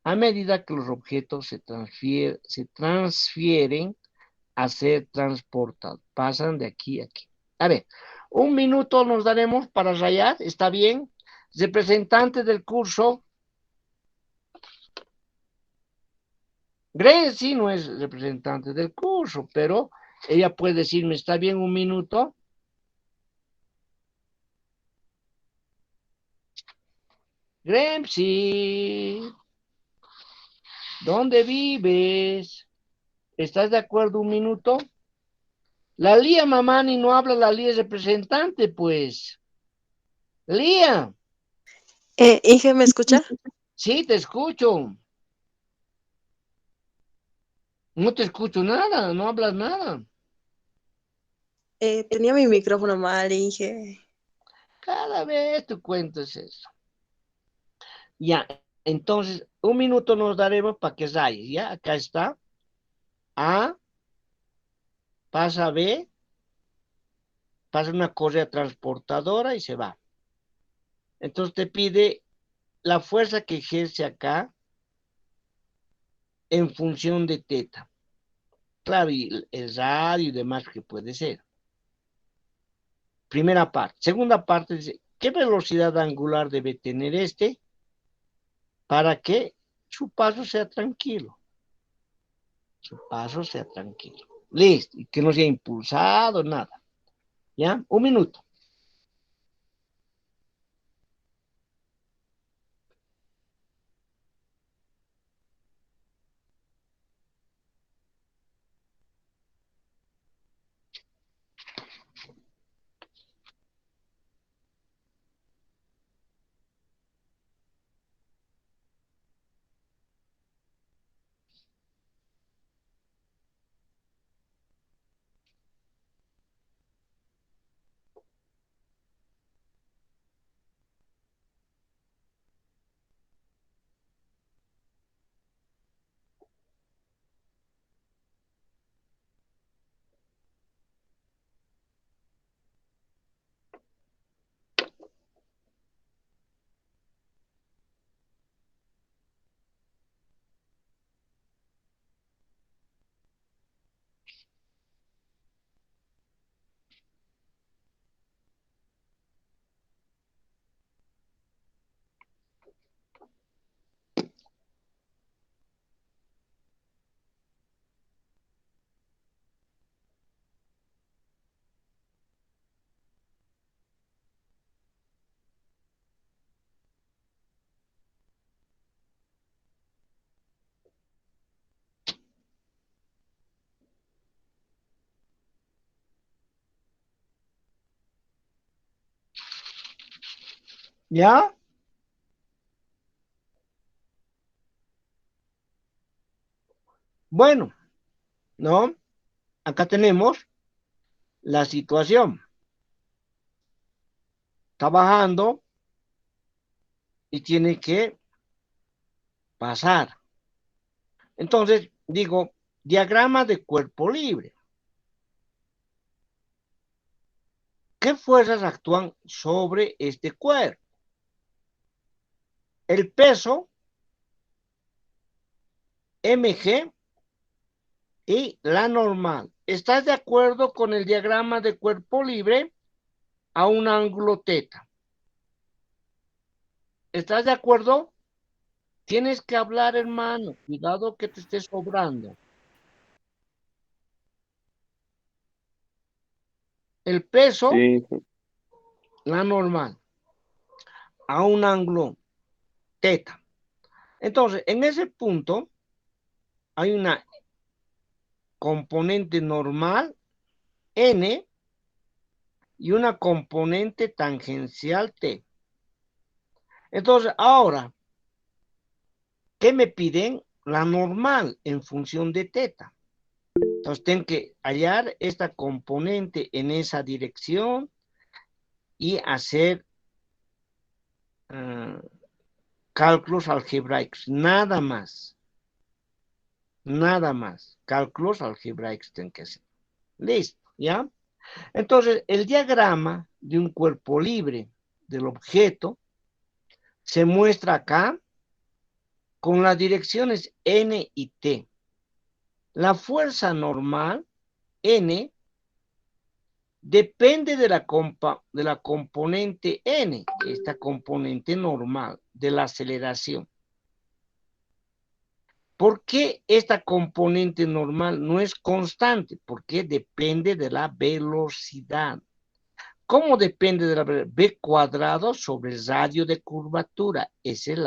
[SPEAKER 1] a medida que los objetos se transfieren a ser transportados, pasan de aquí a aquí. A ver, un minuto nos daremos para rayar, ¿está bien? Representante del curso. Grace sí no es representante del curso, pero ella puede decirme, ¿está bien un minuto? Gremsi, ¿dónde vives? ¿Estás de acuerdo un minuto? La Lía Mamani no habla, la Lía es representante, pues. Lía.
[SPEAKER 8] Inge, ¿me escucha?
[SPEAKER 1] Sí, te escucho. No te escucho nada, no hablas nada.
[SPEAKER 8] Tenía mi micrófono mal, Inge.
[SPEAKER 1] Cada vez tu cuento es eso. Ya, entonces, un minuto nos daremos para que rayes, ¿ya? Acá está. A, pasa B, pasa una correa transportadora y se va. Entonces te pide la fuerza que ejerce acá en función de teta. Claro, y el radio y demás que puede ser. Primera parte. Segunda parte dice, ¿qué velocidad angular debe tener este para que su paso sea tranquilo? Su paso sea tranquilo. Listo. Y que no sea impulsado, nada. ¿Ya? Un minuto. ¿Ya? Bueno, ¿no? Acá tenemos la situación. Está bajando y tiene que pasar. Entonces, digo, diagrama de cuerpo libre. ¿Qué fuerzas actúan sobre este cuerpo? El peso, mg, y la normal. ¿Estás de acuerdo con el diagrama de cuerpo libre a un ángulo teta? ¿Estás de acuerdo? Tienes que hablar, hermano. Cuidado que te estés sobrando. El peso,
[SPEAKER 9] Sí,
[SPEAKER 1] la normal, a un ángulo teta. Entonces, en ese punto hay una componente normal, n, y una componente tangencial, t. Entonces, ahora, ¿qué me piden? La normal en función de teta. Entonces, tengo que hallar esta componente en esa dirección y hacer cálculos algebraicos. Nada más. Nada más. Cálculos algebraicos tengo que hacer. Listo, ¿ya? Entonces, el diagrama de un cuerpo libre del objeto se muestra acá con las direcciones N y T. La fuerza normal, N, depende de la componente N, esta componente normal de la aceleración. ¿Por qué esta componente normal no es constante? Porque depende de la velocidad. ¿Cómo depende de la velocidad? B cuadrado sobre el radio de curvatura. Esa es la